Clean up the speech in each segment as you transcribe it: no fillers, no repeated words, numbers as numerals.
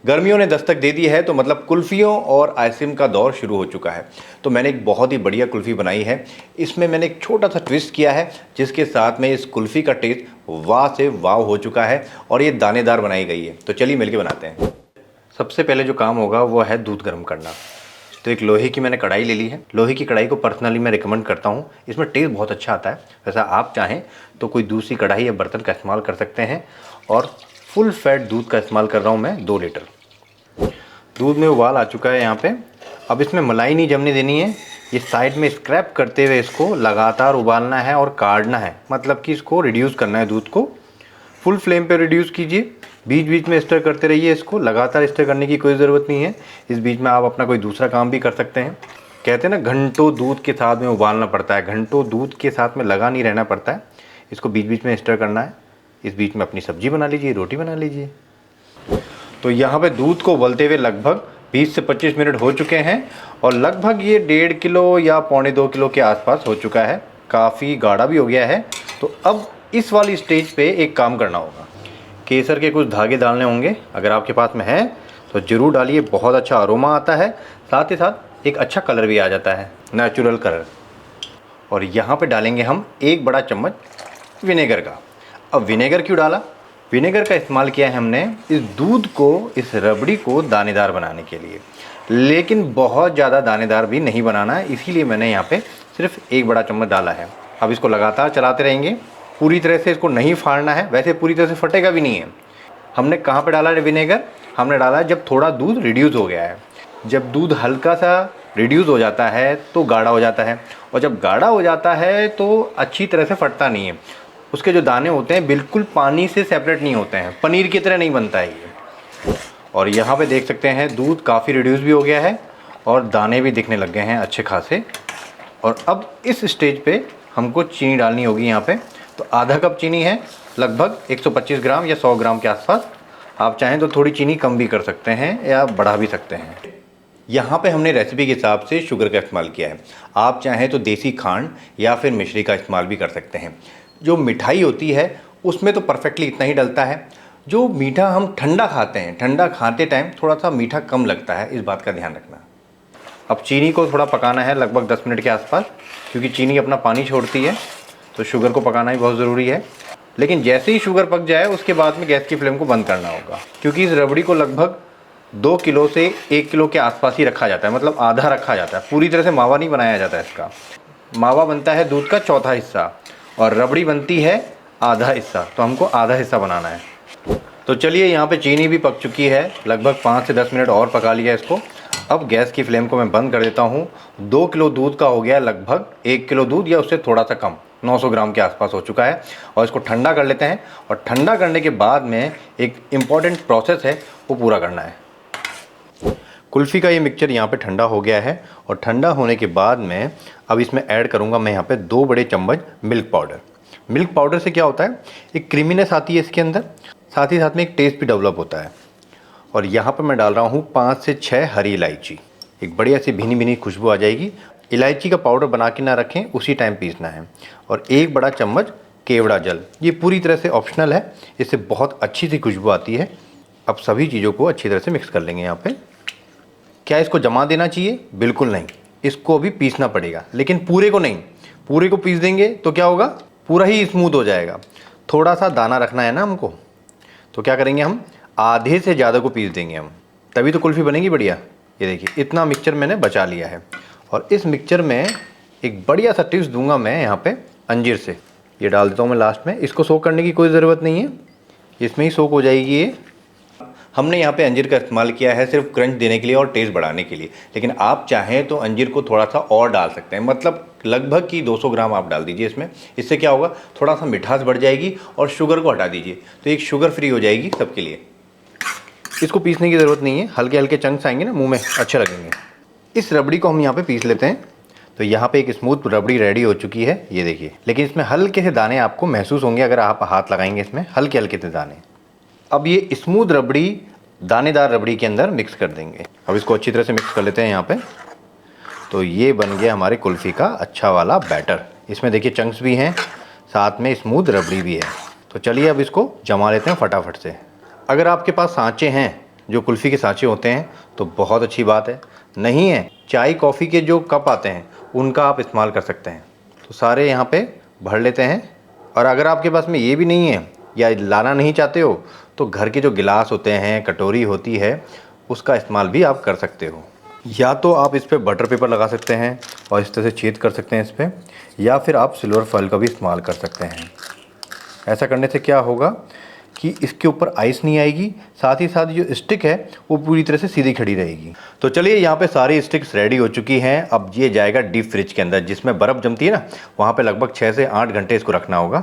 गर्मियों ने दस्तक दे दी है तो मतलब कुल्फ़ियों और आइसक्रीम का दौर शुरू हो चुका है। तो मैंने एक बहुत ही बढ़िया कुल्फ़ी बनाई है। इसमें मैंने एक छोटा सा ट्विस्ट किया है जिसके साथ में इस कुल्फ़ी का टेस्ट वाह से वाह हो चुका है और ये दानेदार बनाई गई है। तो चलिए मिलके बनाते हैं। सबसे पहले जो काम होगा वो है दूध गर्म करना। तो एक लोहे की मैंने कढ़ाई ले ली है। लोहे की कढ़ाई को पर्सनली मैं रिकमेंड करता हूँ, इसमें टेस्ट बहुत अच्छा आता है। वैसा आप चाहें तो कोई दूसरी कढ़ाई या बर्तन का इस्तेमाल कर सकते हैं। और फुल फैट दूध का इस्तेमाल कर रहा हूँ मैं 2 लीटर। दूध में उबाल आ चुका है यहाँ पे। अब इसमें मलाई नहीं जमने देनी है। ये साइड में स्क्रैप करते हुए इसको लगातार उबालना है और काढ़ना है, मतलब कि इसको रिड्यूस करना है। दूध को फुल फ्लेम पे रिड्यूस कीजिए, बीच बीच में स्टर करते रहिए। इसको लगातार स्टर करने की कोई ज़रूरत नहीं है। इस बीच में आप अपना कोई दूसरा काम भी कर सकते हैं। कहते हैं ना, घंटों दूध के साथ में उबालना पड़ता है, घंटों दूध के साथ में लगा नहीं रहना पड़ता है। इसको बीच बीच में स्टर करना है। इस बीच में अपनी सब्जी बना लीजिए, रोटी बना लीजिए। तो यहाँ पे दूध को उबलते हुए लगभग 20 से 25 मिनट हो चुके हैं और लगभग ये 1.5 किलो या 1.25 किलो के आसपास हो चुका है। काफ़ी गाढ़ा भी हो गया है। तो अब इस वाली स्टेज पे एक काम करना होगा। केसर के कुछ धागे डालने होंगे, अगर आपके पास में है तो ज़रूर डालिए। बहुत अच्छा अरोमा आता है, साथ ही साथ एक अच्छा कलर भी आ जाता है, नेचुरल कलर। और यहाँ पे डालेंगे हम 1 बड़ा चम्मच विनेगर का। अब विनेगर क्यों डाला? विनेगर का इस्तेमाल किया है हमने इस दूध को, इस रबड़ी को दानेदार बनाने के लिए। लेकिन बहुत ज़्यादा दानेदार भी नहीं बनाना है, इसीलिए मैंने यहाँ पे सिर्फ 1 बड़ा चम्मच डाला है। अब इसको लगातार चलाते रहेंगे। पूरी तरह से इसको नहीं फाड़ना है, वैसे पूरी तरह से फटेगा भी नहीं है। हमने कहाँ पे डाला है विनेगर? हमने डाला है जब थोड़ा दूध रिड्यूस हो गया है। जब दूध हल्का सा रिड्यूस हो जाता है तो गाढ़ा हो जाता है, और जब गाढ़ा हो जाता है तो अच्छी तरह से फटता नहीं है। उसके जो दाने होते हैं बिल्कुल पानी से सेपरेट नहीं होते हैं, पनीर की तरह नहीं बनता है ये। और यहाँ पे देख सकते हैं दूध काफ़ी रिड्यूस भी हो गया है और दाने भी दिखने लग गए हैं अच्छे खासे। और अब इस स्टेज पे हमको चीनी डालनी होगी यहाँ पे। तो आधा कप चीनी है, लगभग 125 ग्राम या 100 ग्राम के आसपास। आप चाहें तो थोड़ी चीनी कम भी कर सकते हैं या बढ़ा भी सकते हैं। यहाँ पे हमने रेसिपी के हिसाब से शुगर का इस्तेमाल किया है। आप चाहें तो देसी खांड या फिर मिश्री का इस्तेमाल भी कर सकते हैं। जो मिठाई होती है उसमें तो परफेक्टली इतना ही डलता है। जो मीठा हम ठंडा खाते हैं, ठंडा खाते टाइम थोड़ा सा मीठा कम लगता है, इस बात का ध्यान रखना। अब चीनी को थोड़ा पकाना है लगभग 10 मिनट के आसपास, क्योंकि चीनी अपना पानी छोड़ती है, तो शुगर को पकाना ही बहुत ज़रूरी है। लेकिन जैसे ही शुगर पक जाए उसके बाद में गैस की फ्लेम को बंद करना होगा, क्योंकि इस रबड़ी को लगभग 2 किलो से 1 किलो के आसपास ही रखा जाता है, मतलब आधा रखा जाता है। पूरी तरह से मावा नहीं बनाया जाता है इसका। मावा बनता है दूध का चौथा हिस्सा और रबड़ी बनती है आधा हिस्सा, तो हमको आधा हिस्सा बनाना है। तो चलिए, यहाँ पे चीनी भी पक चुकी है, लगभग 5 से 10 मिनट और पका लिया इसको। अब गैस की फ्लेम को मैं बंद कर देता हूँ। 2 किलो दूध का हो गया लगभग 1 किलो दूध या उससे थोड़ा सा कम, 900 ग्राम के आसपास हो चुका है। और इसको ठंडा कर लेते हैं, और ठंडा करने के बाद में एक इम्पॉर्टेंट प्रोसेस है वो पूरा करना है। कुल्फ़ी का ये मिक्सचर यहाँ पे ठंडा हो गया है, और ठंडा होने के बाद में अब इसमें ऐड करूँगा मैं यहाँ पे 2 बड़े चम्मच मिल्क पाउडर। मिल्क पाउडर से क्या होता है, एक क्रीमीनेस आती है इसके अंदर, साथ ही साथ में एक टेस्ट भी डेवलप होता है। और यहाँ पे मैं डाल रहा हूँ 5 से 6 हरी इलायची। एक बढ़िया सी भीनी भीनी खुशबू आ जाएगी। इलायची का पाउडर बना के ना रखें, उसी टाइम पीसना है। और 1 बड़ा चम्मच केवड़ा जल, ये पूरी तरह से ऑप्शनल है, इससे बहुत अच्छी सी खुशबू आती है। अब सभी चीज़ों को अच्छी तरह से मिक्स कर लेंगे यहाँ पे। क्या इसको जमा देना चाहिए? बिल्कुल नहीं, इसको भी पीसना पड़ेगा, लेकिन पूरे को नहीं। पूरे को पीस देंगे तो क्या होगा, पूरा ही स्मूथ हो जाएगा। थोड़ा सा दाना रखना है ना हमको, तो क्या करेंगे, हम आधे से ज़्यादा को पीस देंगे हम, तभी तो कुल्फ़ी बनेगी बढ़िया। ये देखिए, इतना मिक्सचर मैंने बचा लिया है। और इस मिक्सचर में एक बढ़िया सा टिप्स दूंगा मैं यहाँ पे अंजीर से। ये डाल देता हूँ मैं लास्ट में। इसको सोक करने की कोई ज़रूरत नहीं है, इसमें ही सोक हो जाएगी ये। हमने यहाँ पे अंजीर का इस्तेमाल किया है सिर्फ क्रंच देने के लिए और टेस्ट बढ़ाने के लिए, लेकिन आप चाहें तो अंजीर को थोड़ा सा और डाल सकते हैं, मतलब लगभग की 200 ग्राम आप डाल दीजिए इसमें। इससे क्या होगा, थोड़ा सा मिठास बढ़ जाएगी। और शुगर को हटा दीजिए तो एक शुगर फ्री हो जाएगी सबके लिए। इसको पीसने की ज़रूरत नहीं है, हल्के हल्के चंक्स आएंगे ना मुँह में, अच्छे लगेंगे। इस रबड़ी को हम यहाँ पर पीस लेते हैं। तो यहाँ पे एक स्मूथ रबड़ी रेडी हो चुकी है, ये देखिए। लेकिन इसमें हल्के से दाने आपको महसूस होंगे अगर आप हाथ लगाएंगे इसमें, हल्के हल्के से दाने। अब ये स्मूथ रबड़ी दानेदार रबड़ी के अंदर मिक्स कर देंगे। अब इसको अच्छी तरह से मिक्स कर लेते हैं यहाँ पे। तो ये बन गया हमारे कुल्फ़ी का अच्छा वाला बैटर। इसमें देखिए चंक्स भी हैं, साथ में स्मूथ रबड़ी भी है। तो चलिए अब इसको जमा लेते हैं फटाफट से। अगर आपके पास सांचे हैं जो कुल्फ़ी के सांचे होते हैं तो बहुत अच्छी बात है। नहीं है, चाय कॉफ़ी के जो कप आते हैं उनका आप इस्तेमाल कर सकते हैं। तो सारे यहाँ पे भर लेते हैं। और अगर आपके पास में ये भी नहीं है या लाना नहीं चाहते हो तो घर के जो गिलास होते हैं, कटोरी होती है, उसका इस्तेमाल भी आप कर सकते हो। या तो आप इस पर बटर पेपर लगा सकते हैं और इस तरह से छेद कर सकते हैं इस पर, या फिर आप सिल्वर फॉइल का भी इस्तेमाल कर सकते हैं। ऐसा करने से क्या होगा कि इसके ऊपर आइस नहीं आएगी, साथ ही साथ जो स्टिक है वो पूरी तरह से सीधी खड़ी रहेगी। तो चलिए, यहाँ पे सारी स्टिक्स रेडी हो चुकी हैं। अब ये जाएगा डीप फ्रिज के अंदर, जिसमें बर्फ़ जमती है ना, वहाँ पे लगभग 6 से 8 घंटे इसको रखना होगा।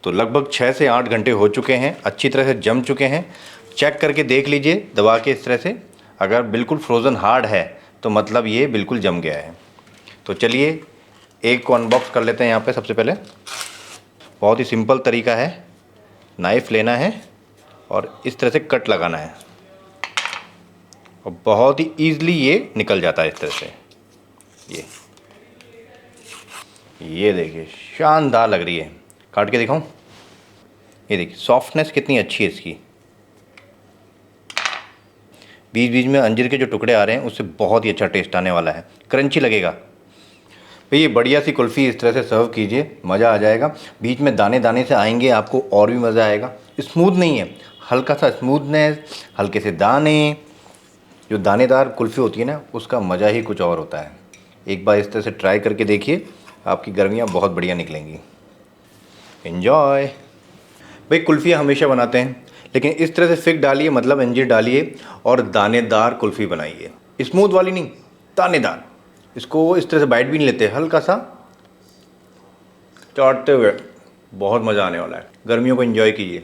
तो लगभग 6 से 8 घंटे हो चुके हैं, अच्छी तरह से जम चुके हैं। चेक करके देख लीजिए दबा के इस तरह से, अगर बिल्कुल फ्रोज़न हार्ड है तो मतलब ये बिल्कुल जम गया है। तो चलिए एक को अनबॉक्स कर लेते हैं। यहाँ पे सबसे पहले बहुत ही सिंपल तरीका है, नाइफ़ लेना है और इस तरह से कट लगाना है और बहुत ही ईज़िली ये निकल जाता है इस तरह से। ये देखिए शानदार लग रही है। काट के दिखाऊं? ये देखिए सॉफ्टनेस कितनी अच्छी है इसकी। बीच बीच में अंजीर के जो टुकड़े आ रहे हैं उससे बहुत ही अच्छा टेस्ट आने वाला है, क्रंची लगेगा। भाई ये बढ़िया सी कुल्फ़ी इस तरह से सर्व कीजिए, मज़ा आ जाएगा। बीच में दाने दाने से आएंगे, आपको और भी मज़ा आएगा। स्मूथ नहीं है, हल्का सा स्मूथनेस, हल्के से दाने। जो दानेदार कुल्फ़ी होती है ना, उसका मज़ा ही कुछ और होता है। एक बार इस तरह से ट्राई करके देखिए, आपकी गर्मियाँ बहुत बढ़िया निकलेंगी। एन्जॉय। भाई कुल्फ़ियाँ हमेशा बनाते हैं, लेकिन इस तरह से फिग डालिए, मतलब अंजीर डालिए और दानेदार कुल्फ़ी बनाइए। स्मूथ वाली नहीं, दानेदार। इसको इस तरह से बाइट भी नहीं लेते, हल्का सा चाटते हुए। बहुत मज़ा आने वाला है। गर्मियों को एंजॉय कीजिए।